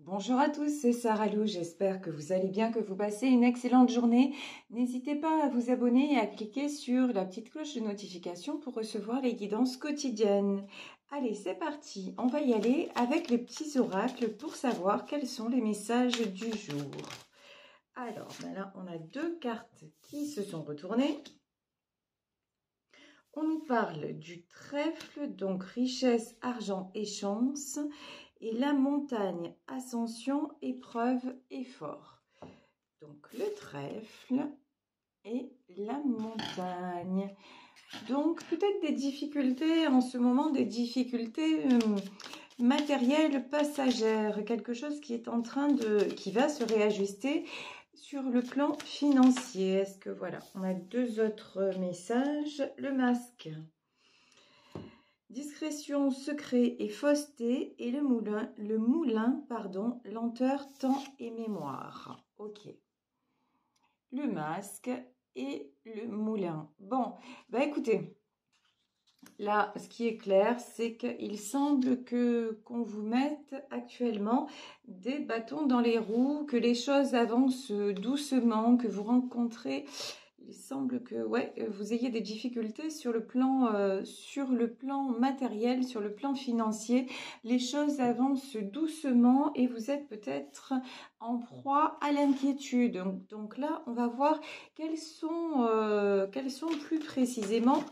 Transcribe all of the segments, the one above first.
Bonjour à tous, c'est Sarah Lou, j'espère que vous allez bien, que vous passez une excellente journée. N'hésitez pas à vous abonner et à cliquer sur la petite cloche de notification pour recevoir les guidances quotidiennes. Allez, c'est parti, on va y aller avec les petits oracles pour savoir quels sont les messages du jour. Alors, là, on a deux cartes qui se sont retournées. On nous parle du trèfle, donc richesse, argent et chance, et la montagne, ascension, épreuve, effort. Donc le trèfle et la montagne. Donc peut-être des difficultés en ce moment, des difficultés matérielles passagères, quelque chose qui est en train qui va se réajuster sur le plan financier. Est-ce que voilà, on a deux autres messages. Le masque. Discrétion, secret et fausseté, et le moulin, lenteur, temps et mémoire. Ok. Le masque et le moulin. Bon, bah écoutez, là, ce qui est clair, c'est qu'il semble qu'on vous mette actuellement des bâtons dans les roues, que les choses avancent doucement, que vous rencontrez. Il semble que vous ayez des difficultés sur le plan matériel, sur le plan financier. Les choses avancent doucement et vous êtes peut-être en proie à l'inquiétude. Donc là, on va voir quelles sont plus précisément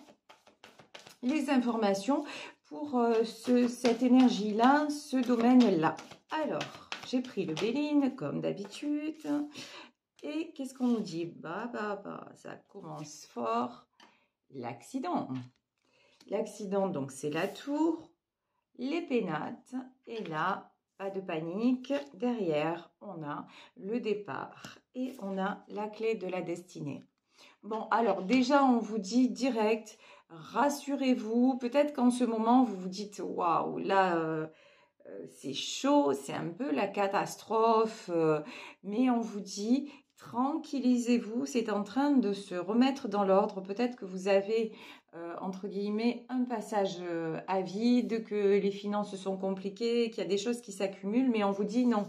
les informations pour cette énergie-là, ce domaine-là. Alors, j'ai pris le Béline comme d'habitude. Et qu'est-ce qu'on nous dit? Ça commence fort. L'accident. L'accident, donc, c'est la tour, les pénates. Et là, pas de panique. Derrière, on a le départ. Et on a la clé de la destinée. Bon, alors, déjà, on vous dit direct, rassurez-vous. Peut-être qu'en ce moment, vous vous dites, waouh, là... c'est chaud, c'est un peu la catastrophe, mais on vous dit, tranquillisez-vous, c'est en train de se remettre dans l'ordre. Peut-être que vous avez, entre guillemets, un passage à vide, que les finances sont compliquées, qu'il y a des choses qui s'accumulent, mais on vous dit non.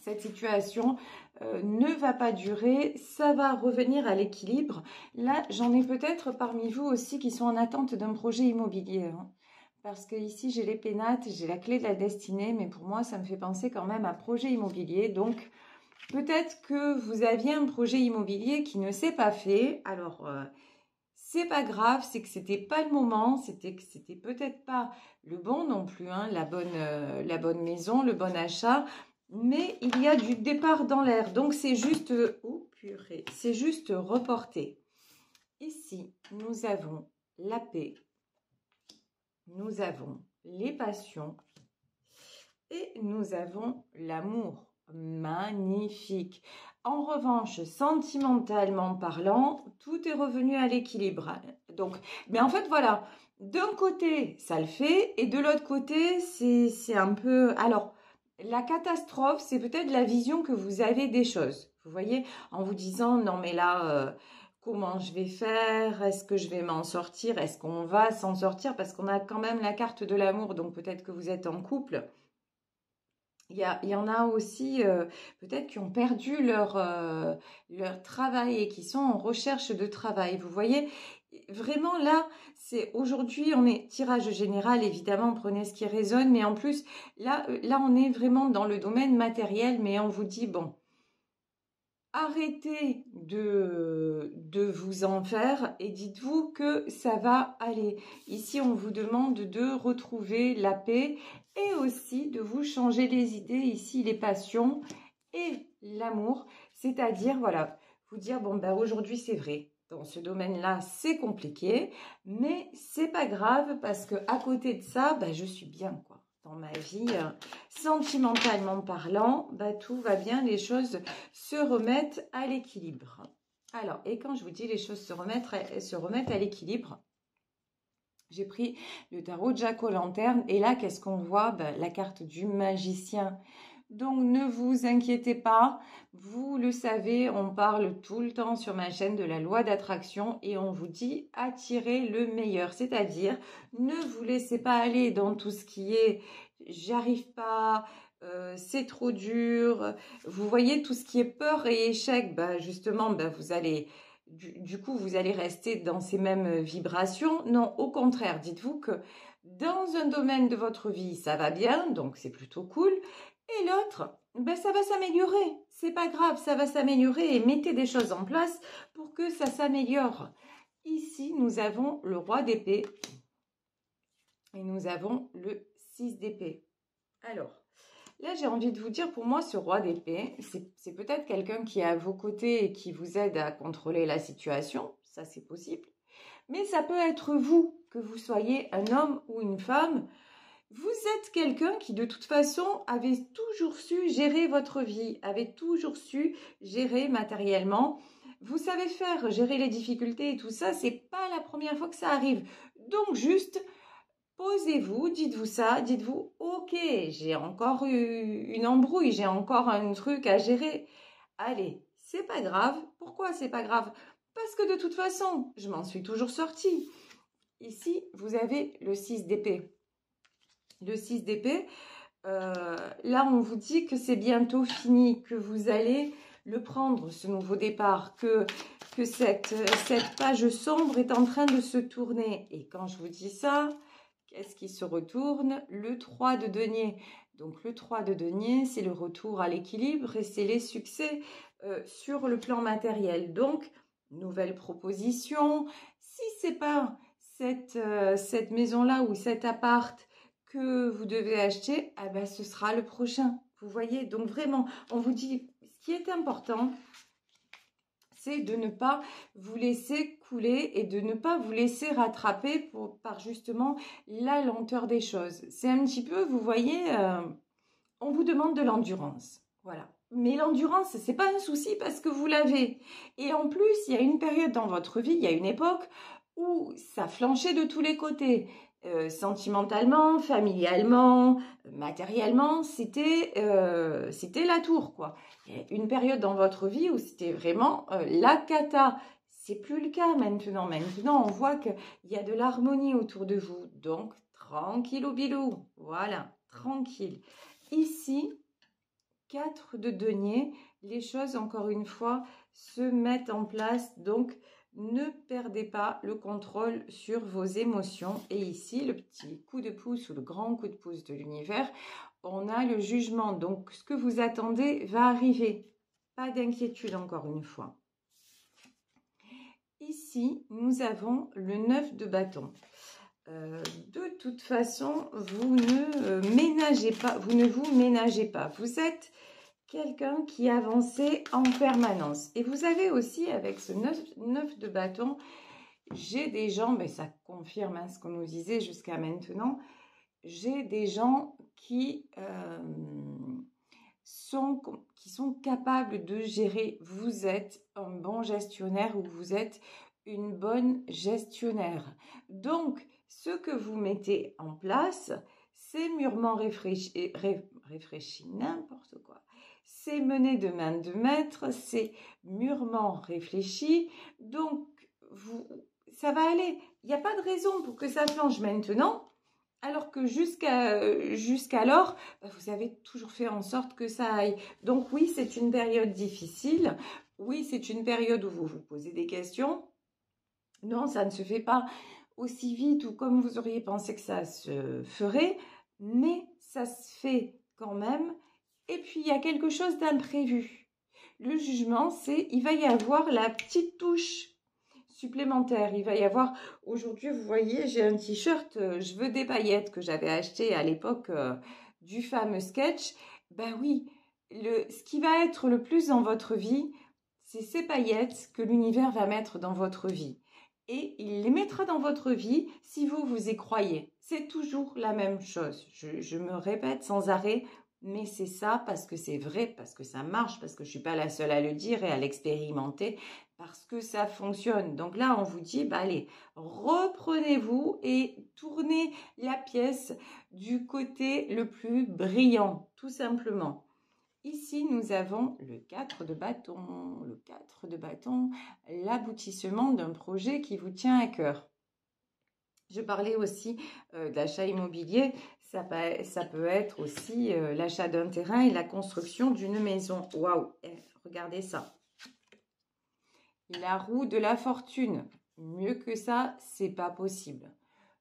Cette situation ne va pas durer, ça va revenir à l'équilibre. Là, j'en ai peut-être parmi vous aussi qui sont en attente d'un projet immobilier. Parce que ici, j'ai les pénates, j'ai la clé de la destinée, mais pour moi, ça me fait penser quand même à un projet immobilier. Donc, peut-être que vous aviez un projet immobilier qui ne s'est pas fait. Alors, c'est pas grave, c'est que c'était pas le moment, c'était que c'était peut-être pas le bon non plus, hein, la bonne maison, le bon achat. Mais il y a du départ dans l'air. Donc, c'est juste, oh purée, c'est juste reporté. Ici, nous avons la paix. Nous avons les passions et nous avons l'amour. Magnifique. En revanche, sentimentalement parlant, tout est revenu à l'équilibre. Donc, mais en fait, voilà, d'un côté, ça le fait, et de l'autre côté, c'est un peu... Alors, la catastrophe, c'est peut-être la vision que vous avez des choses. Vous voyez, en vous disant, non mais là... comment je vais faire? Est-ce que je vais m'en sortir? Est-ce qu'on va s'en sortir? Parce qu'on a quand même la carte de l'amour, donc peut-être que vous êtes en couple. Il y en a aussi peut-être qui ont perdu leur travail et qui sont en recherche de travail. Vous voyez, vraiment là, c'est aujourd'hui, on est tirage général, évidemment, prenez ce qui résonne, mais en plus, là, on est vraiment dans le domaine matériel, mais on vous dit, bon, arrêtez de vous en faire et dites-vous que ça va aller. Ici, on vous demande de retrouver la paix et aussi de vous changer les idées. Ici, les passions et l'amour. C'est-à-dire, voilà, vous dire, bon, ben aujourd'hui, c'est vrai. Dans ce domaine-là, c'est compliqué, mais c'est pas grave parce que à côté de ça, ben, je suis bien, quoi. Dans ma vie, sentimentalement parlant, bah, tout va bien, les choses se remettent à l'équilibre. Alors, et quand je vous dis les choses se remettent à l'équilibre, j'ai pris le tarot Jack-o'-lanterne et là, qu'est-ce qu'on voit? Bah, la carte du magicien. Donc, ne vous inquiétez pas, vous le savez, on parle tout le temps sur ma chaîne de la loi d'attraction et on vous dit attirez le meilleur, c'est-à-dire ne vous laissez pas aller dans tout ce qui est j'arrive pas, c'est trop dur. Vous voyez tout ce qui est peur et échec, bah, justement, bah, vous allez, du coup, vous allez rester dans ces mêmes vibrations. Non, au contraire, dites-vous que dans un domaine de votre vie, ça va bien, donc c'est plutôt cool. Et l'autre, ben, ça va s'améliorer. C'est pas grave, ça va s'améliorer et mettez des choses en place pour que ça s'améliore. Ici, nous avons le roi d'épée et nous avons le 6 d'épée. Alors, là, j'ai envie de vous dire, pour moi, ce roi d'épée, c'est peut-être quelqu'un qui est à vos côtés et qui vous aide à contrôler la situation. Ça, c'est possible. Mais ça peut être vous, que vous soyez un homme ou une femme. Vous êtes quelqu'un qui, de toute façon, avait toujours su gérer votre vie, avait toujours su gérer matériellement. Vous savez faire, gérer les difficultés et tout ça, c'est pas la première fois que ça arrive. Donc, juste, posez-vous, dites-vous ça, dites-vous, ok, j'ai encore eu une embrouille, j'ai encore un truc à gérer. Allez, c'est pas grave. Pourquoi c'est pas grave? Parce que de toute façon, je m'en suis toujours sortie. Ici, vous avez le 6 d'épée. Le 6 d'épée, là, on vous dit que c'est bientôt fini, que vous allez le prendre, ce nouveau départ, que cette page sombre est en train de se tourner. Et quand je vous dis ça, qu'est-ce qui se retourne? Le 3 de denier. Donc, le 3 de denier, c'est le retour à l'équilibre et c'est les succès sur le plan matériel. Donc, nouvelle proposition. Si c'est pas cette maison-là ou cet appart que vous devez acheter, ah ben, ce sera le prochain. Vous voyez, donc vraiment, on vous dit, ce qui est important, c'est de ne pas vous laisser couler et de ne pas vous laisser rattraper par justement la lenteur des choses. C'est un petit peu, vous voyez, on vous demande de l'endurance. Voilà. Mais l'endurance, c'est pas un souci parce que vous l'avez. Et en plus, il y a une période dans votre vie, il y a une époque où ça flanchait de tous les côtés. Sentimentalement, familialement, matériellement, c'était la tour, quoi. Il y a une période dans votre vie où c'était vraiment la cata. C'est plus le cas maintenant. Maintenant, on voit qu'il y a de l'harmonie autour de vous. Donc, tranquille au bilou. Voilà, tranquille. Ici, 4 de denier, les choses, encore une fois, se mettent en place. Donc, ne perdez pas le contrôle sur vos émotions. Et ici, le petit coup de pouce ou le grand coup de pouce de l'univers, on a le jugement. Donc, ce que vous attendez va arriver. Pas d'inquiétude, encore une fois. Ici, nous avons le 9 de bâton. De toute façon, vous ne ménagez pas, vous ne vous ménagez pas. Vous êtes quelqu'un qui avançait en permanence. Et vous avez aussi, avec ce 9 de bâton, j'ai des gens, mais ça confirme ce qu'on nous disait jusqu'à maintenant, j'ai des gens qui sont capables de gérer. Vous êtes un bon gestionnaire ou vous êtes une bonne gestionnaire. Donc, ce que vous mettez en place, c'est mûrement réfléchi, n'importe quoi. C'est mené de main de maître, c'est mûrement réfléchi. Donc, ça va aller. Il n'y a pas de raison pour que ça flanche maintenant. Alors que jusqu'alors, vous avez toujours fait en sorte que ça aille. Donc oui, c'est une période difficile. Oui, c'est une période où vous vous posez des questions. Non, ça ne se fait pas aussi vite ou comme vous auriez pensé que ça se ferait. Mais ça se fait quand même. Et puis, il y a quelque chose d'imprévu. Le jugement, c'est il va y avoir la petite touche supplémentaire. Il va y avoir, aujourd'hui, vous voyez, j'ai un t-shirt Je veux des paillettes que j'avais acheté à l'époque du fameux sketch. Ben oui, ce qui va être le plus dans votre vie, c'est ces paillettes que l'univers va mettre dans votre vie. Et il les mettra dans votre vie si vous y croyez. C'est toujours la même chose. Je me répète sans arrêt, mais c'est ça parce que c'est vrai, parce que ça marche, parce que je ne suis pas la seule à le dire et à l'expérimenter, parce que ça fonctionne. Donc là, on vous dit, allez, reprenez-vous et tournez la pièce du côté le plus brillant, tout simplement. Ici, nous avons le 4 de bâton. Le 4 de bâton, l'aboutissement d'un projet qui vous tient à cœur. Je parlais aussi de l'achat immobilier. Ça peut être aussi l'achat d'un terrain et la construction d'une maison. Waouh, regardez ça. La roue de la fortune. Mieux que ça, c'est pas possible.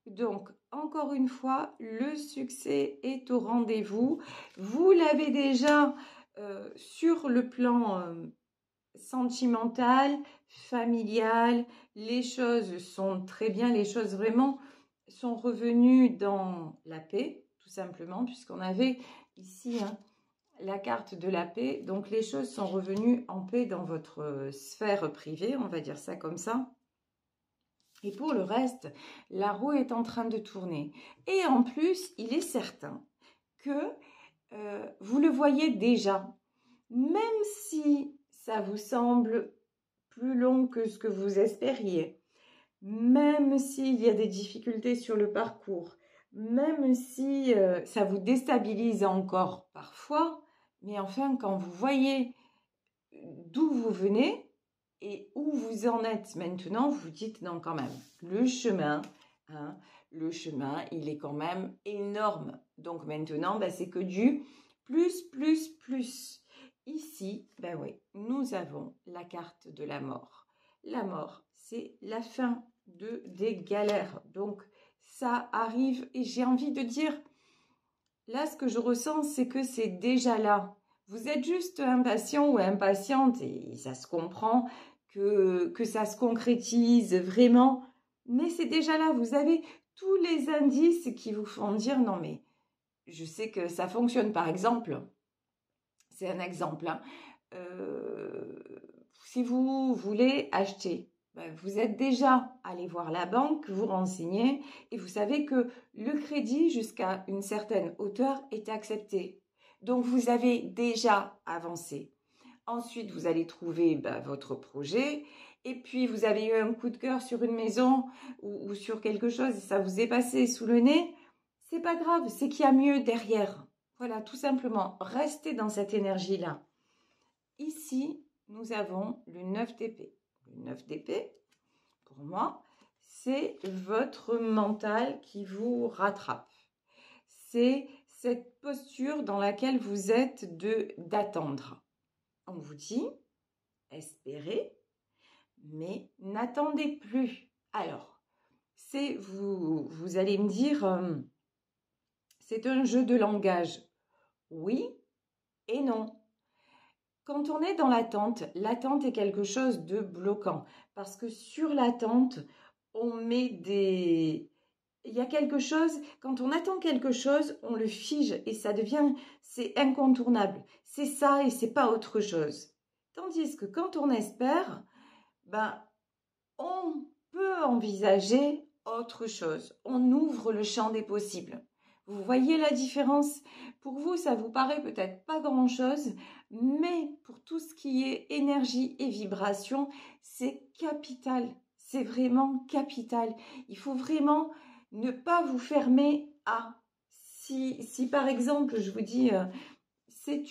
Donc, encore une fois, le succès est au rendez-vous. Vous l'avez déjà sur le plan sentimental, familial. Les choses sont très bien. Les choses vraiment sont revenues dans la paix, tout simplement, puisqu'on avait ici la carte de la paix. Donc, les choses sont revenues en paix dans votre sphère privée, on va dire ça comme ça. Et pour le reste, la roue est en train de tourner. Et en plus, il est certain que vous le voyez déjà. Même si ça vous semble plus long que ce que vous espériez, même s'il y a des difficultés sur le parcours, même si ça vous déstabilise encore parfois, mais enfin, quand vous voyez d'où vous venez et où vous en êtes maintenant, vous dites non quand même, le chemin, il est quand même énorme. Donc maintenant, c'est que du plus, plus, plus. Ici, oui, nous avons la carte de la mort. La mort, c'est la fin des galères. Donc ça arrive et j'ai envie de dire, là, ce que je ressens, c'est que c'est déjà là. Vous êtes juste impatient ou impatiente et ça se comprend que ça se concrétise vraiment. Mais c'est déjà là. Vous avez tous les indices qui vous font dire non mais je sais que ça fonctionne. Par exemple, c'est un exemple. Si vous voulez acheter, vous êtes déjà allé voir la banque, vous renseignez et vous savez que le crédit jusqu'à une certaine hauteur est accepté. Donc vous avez déjà avancé. Ensuite, vous allez trouver votre projet et puis vous avez eu un coup de cœur sur une maison ou sur quelque chose et ça vous est passé sous le nez. C'est pas grave, c'est qu'il y a mieux derrière. Voilà, tout simplement, restez dans cette énergie-là. Ici, nous avons le 9 d'épée. Le 9 d'épée, pour moi, c'est votre mental qui vous rattrape. C'est cette posture dans laquelle vous êtes d'attendre. On vous dit, espérez, mais n'attendez plus. Alors, vous allez me dire, c'est un jeu de langage. Oui et non. Quand on est dans l'attente est quelque chose de bloquant parce que sur l'attente, on met des... Il y a quelque chose, quand on attend quelque chose, on le fige et ça devient, c'est incontournable. C'est ça et c'est pas autre chose. Tandis que quand on espère, on peut envisager autre chose. On ouvre le champ des possibles. Vous voyez la différence? Pour vous, ça vous paraît peut-être pas grand-chose, mais pour tout ce qui est énergie et vibration, c'est capital. C'est vraiment capital. Il faut vraiment ne pas vous fermer à... Si par exemple, je vous dis, c'est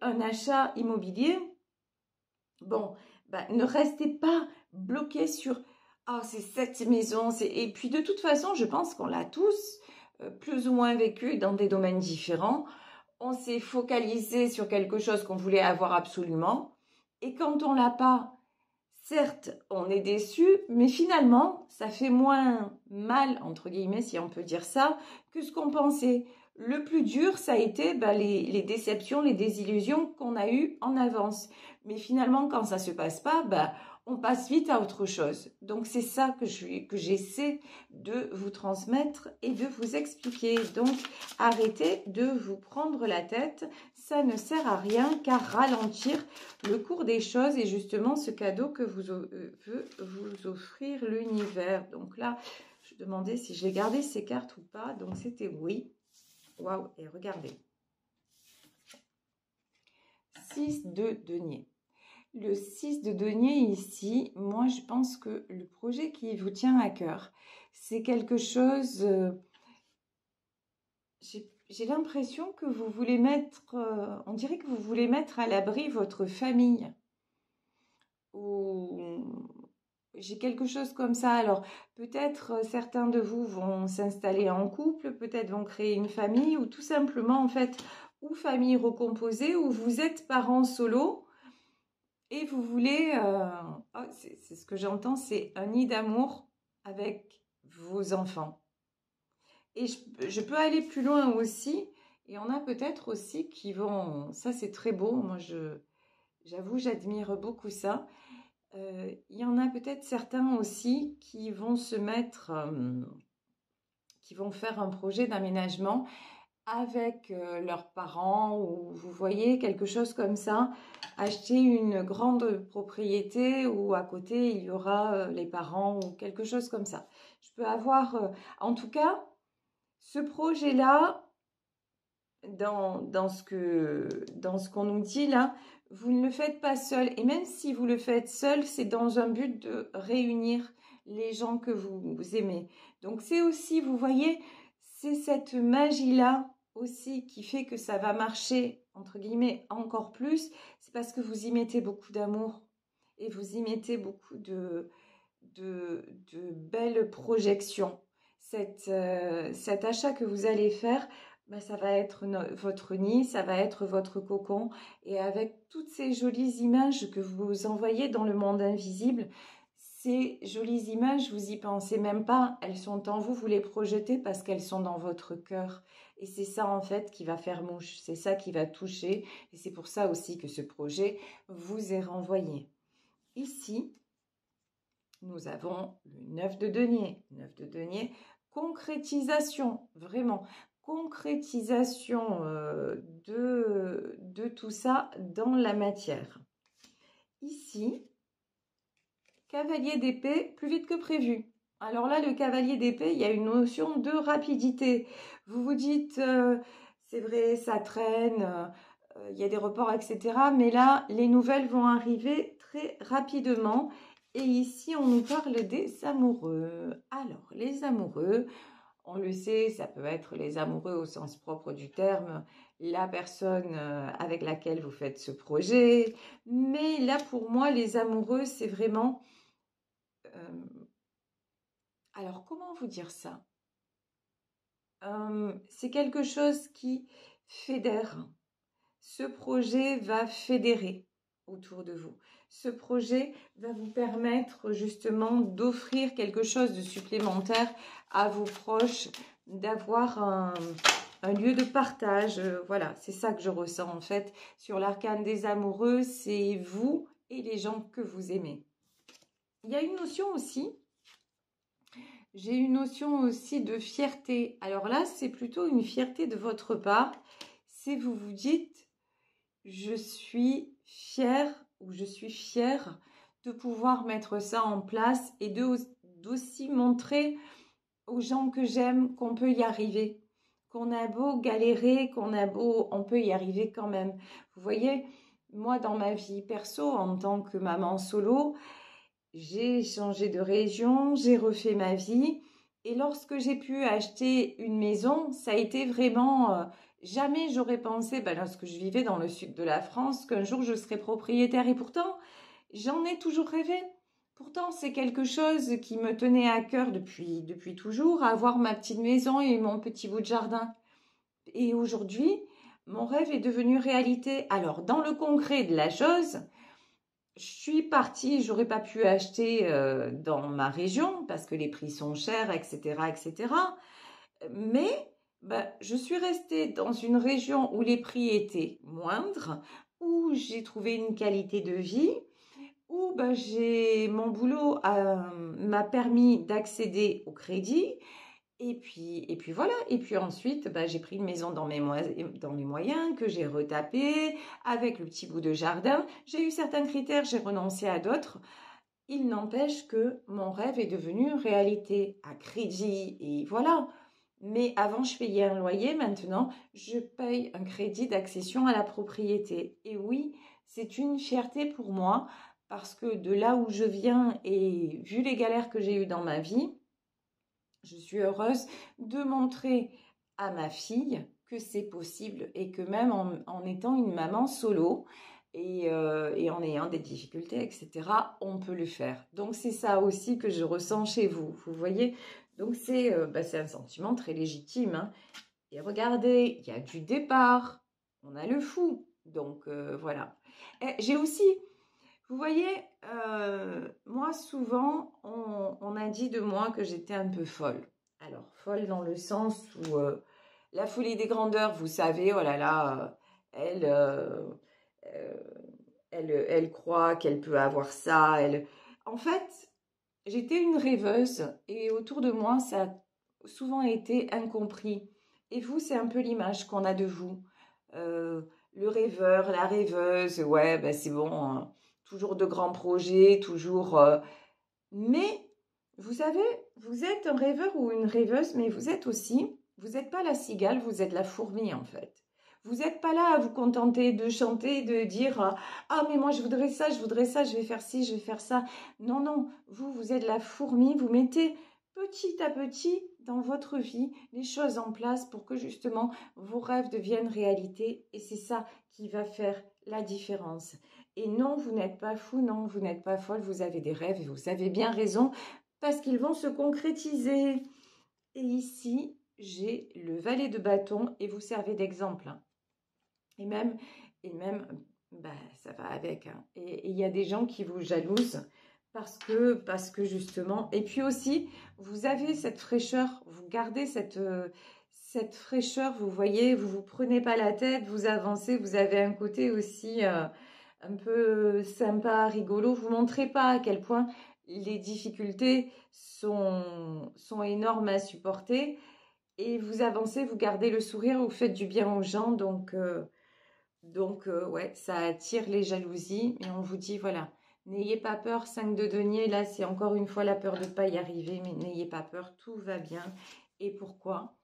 un achat immobilier, bon, ne restez pas bloqué sur c'est cette maison. Et puis de toute façon, je pense qu'on l'a tous plus ou moins vécu dans des domaines différents. On s'est focalisé sur quelque chose qu'on voulait avoir absolument. Et quand on l'a pas, certes, on est déçu, mais finalement, ça fait moins mal, entre guillemets, si on peut dire ça, que ce qu'on pensait. Le plus dur, ça a été les déceptions, les désillusions qu'on a eues en avance. Mais finalement, quand ça se passe pas, on passe vite à autre chose. Donc, c'est ça que j'essaie de vous transmettre et de vous expliquer. Donc, arrêtez de vous prendre la tête. Ça ne sert à rien qu'à ralentir le cours des choses et justement ce cadeau que veut vous offrir l'univers. Donc là, je demandais si j'ai gardé ces cartes ou pas. Donc, c'était oui. Waouh, et regardez. 6 de denier. Le 6 de denier ici, moi je pense que le projet qui vous tient à cœur, c'est quelque chose... j'ai l'impression que vous voulez mettre... on dirait que vous voulez mettre à l'abri votre famille. Ou j'ai quelque chose comme ça. Alors, peut-être certains de vous vont s'installer en couple, peut-être vont créer une famille, ou tout simplement, en fait, ou famille recomposée, ou vous êtes parents solo et vous voulez, oh, c'est ce que j'entends, c'est un nid d'amour avec vos enfants. Et je peux aller plus loin aussi, et on a peut-être aussi qui vont, ça c'est très beau, moi j'avoue, j'admire beaucoup ça. Il y en a peut-être certains aussi qui vont se mettre, qui vont faire un projet d'aménagement avec leurs parents ou vous voyez quelque chose comme ça, acheter une grande propriété où à côté il y aura les parents ou quelque chose comme ça. Je peux avoir, en tout cas, ce projet-là, dans ce qu'on nous dit là, vous ne le faites pas seul. Et même si vous le faites seul, c'est dans un but de réunir les gens que vous aimez. Donc c'est aussi, vous voyez, c'est cette magie-là aussi qui fait que ça va marcher, entre guillemets, encore plus. C'est parce que vous y mettez beaucoup d'amour et vous y mettez beaucoup de belles projections. Cet achat que vous allez faire, ben, ça va être votre nid, ça va être votre cocon. Et avec toutes ces jolies images que vous envoyez dans le monde invisible, ces jolies images, vous y pensez même pas, elles sont en vous, vous les projetez parce qu'elles sont dans votre cœur. Et c'est ça en fait qui va faire mouche, c'est ça qui va toucher. Et c'est pour ça aussi que ce projet vous est renvoyé. Ici, nous avons le 9 de denier. 9 de denier, concrétisation, vraiment, concrétisation de tout ça dans la matière. Ici, cavalier d'épée, plus vite que prévu. Alors là, le cavalier d'épée, il y a une notion de rapidité. Vous vous dites, c'est vrai, ça traîne, il y a des reports, etc. Mais là, les nouvelles vont arriver très rapidement. Et ici, on nous parle des amoureux. Alors, les amoureux, on le sait, ça peut être les amoureux au sens propre du terme, la personne avec laquelle vous faites ce projet. Mais là, pour moi, les amoureux, c'est vraiment... alors, comment vous dire ça? C'est quelque chose qui fédère. Ce projet va fédérer autour de vous. Ce projet va vous permettre justement d'offrir quelque chose de supplémentaire à vos proches, d'avoir un lieu de partage. Voilà, c'est ça que je ressens en fait sur l'arcane des amoureux, c'est vous et les gens que vous aimez. Il y a une notion aussi, j'ai une notion aussi de fierté. Alors là, c'est plutôt une fierté de votre part. Si vous vous dites, je suis fière ou je suis fière de pouvoir mettre ça en place et d'aussi montrer aux gens que j'aime qu'on peut y arriver, qu'on a beau galérer, on peut y arriver quand même. Vous voyez, moi dans ma vie perso, en tant que maman solo, j'ai changé de région, j'ai refait ma vie et lorsque j'ai pu acheter une maison, ça a été vraiment... jamais j'aurais pensé, lorsque je vivais dans le sud de la France, qu'un jour je serais propriétaire. Et pourtant, j'en ai toujours rêvé. Pourtant, c'est quelque chose qui me tenait à cœur depuis toujours, avoir ma petite maison et mon petit bout de jardin. Et aujourd'hui, mon rêve est devenu réalité. Alors, dans le concret de la chose, je suis partie, j'aurais pas pu acheter dans ma région parce que les prix sont chers, etc., etc. Mais je suis restée dans une région où les prix étaient moindres, où j'ai trouvé une qualité de vie, où mon boulot m'a permis d'accéder au crédit. Et puis voilà. Et puis ensuite, j'ai pris une maison dans mes moyens que j'ai retapé avec le petit bout de jardin. J'ai eu certains critères, j'ai renoncé à d'autres. Il n'empêche que mon rêve est devenu réalité à crédit et voilà. Mais avant, je payais un loyer. Maintenant, je paye un crédit d'accession à la propriété. Et oui, c'est une fierté pour moi parce que de là où je viens et vu les galères que j'ai eues dans ma vie, je suis heureuse de montrer à ma fille que c'est possible et que même en étant une maman solo, et en ayant des difficultés, etc., on peut le faire. Donc, c'est ça aussi que je ressens chez vous, vous voyez. Donc, c'est un sentiment très légitime, hein. Et regardez, il y a du départ, on a le fou. Donc, voilà. J'ai aussi, vous voyez, moi, souvent, on a dit de moi que j'étais un peu folle. Alors, folle dans le sens où la folie des grandeurs, vous savez, oh là là, euh, elle croit qu'elle peut avoir ça. En fait, j'étais une rêveuse et autour de moi, ça a souvent été incompris. Et vous, c'est un peu l'image qu'on a de vous. Euh, le rêveur, la rêveuse, ouais, ben c'est bon, hein. Toujours de grands projets, toujours. Mais vous savez, vous êtes un rêveur ou une rêveuse, mais vous êtes aussi, vous n'êtes pas la cigale, vous êtes la fourmi en fait. Vous n'êtes pas là à vous contenter de chanter, de dire ah mais moi je voudrais ça, je vais faire ci, je vais faire ça. Non, non, vous êtes la fourmi, vous mettez petit à petit dans votre vie les choses en place pour que justement vos rêves deviennent réalité et c'est ça qui va faire la différence. Et non, vous n'êtes pas fou, non, vous n'êtes pas folle, vous avez des rêves et vous avez bien raison parce qu'ils vont se concrétiser. Et ici, j'ai le valet de bâton et vous servez d'exemple, hein. Et même, bah, ça va avec, hein. Et il y a des gens qui vous jalousent parce que justement, et puis aussi, vous avez cette fraîcheur, vous gardez cette fraîcheur, vous voyez, vous vous prenez pas la tête, vous avancez, vous avez un côté aussi un peu sympa, rigolo, vous montrez pas à quel point les difficultés sont énormes à supporter et vous avancez, vous gardez le sourire, vous faites du bien aux gens, donc, ouais, ça attire les jalousies. Et on vous dit, voilà, n'ayez pas peur, 5 de denier. Là, c'est encore une fois la peur de ne pas y arriver. Mais n'ayez pas peur, tout va bien. Et pourquoi?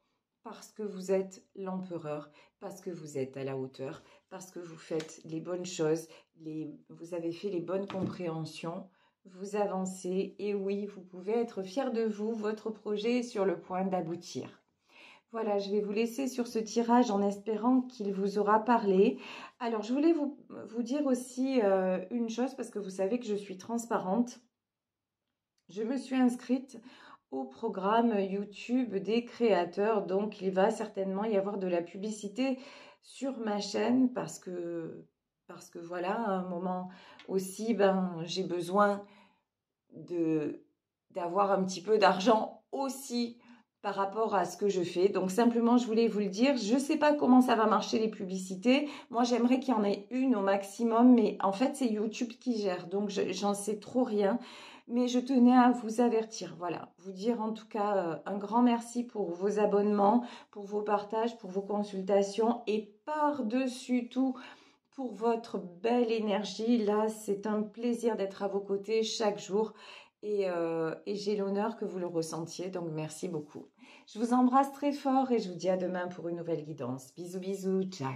Parce que vous êtes l'empereur, parce que vous êtes à la hauteur, parce que vous faites les bonnes choses, vous avez fait les bonnes compréhensions, vous avancez. Et oui, vous pouvez être fier de vous. Votre projet est sur le point d'aboutir. Voilà, je vais vous laisser sur ce tirage en espérant qu'il vous aura parlé. Alors, je voulais vous dire aussi une chose parce que vous savez que je suis transparente. Je me suis inscrite au programme YouTube des créateurs, donc il va certainement y avoir de la publicité sur ma chaîne parce que voilà, à un moment aussi, j'ai besoin d'avoir un petit peu d'argent aussi par rapport à ce que je fais. Donc simplement, je voulais vous le dire. Je ne sais pas comment ça va marcher les publicités. Moi, j'aimerais qu'il y en ait une au maximum, mais en fait, c'est YouTube qui gère. Donc, j'en sais trop rien. Mais je tenais à vous avertir. Voilà, vous dire en tout cas un grand merci pour vos abonnements, pour vos partages, pour vos consultations et par-dessus tout, pour votre belle énergie. Là, c'est un plaisir d'être à vos côtés chaque jour et j'ai l'honneur que vous le ressentiez, donc merci beaucoup. Je vous embrasse très fort et je vous dis à demain pour une nouvelle guidance. Bisous, bisous, ciao.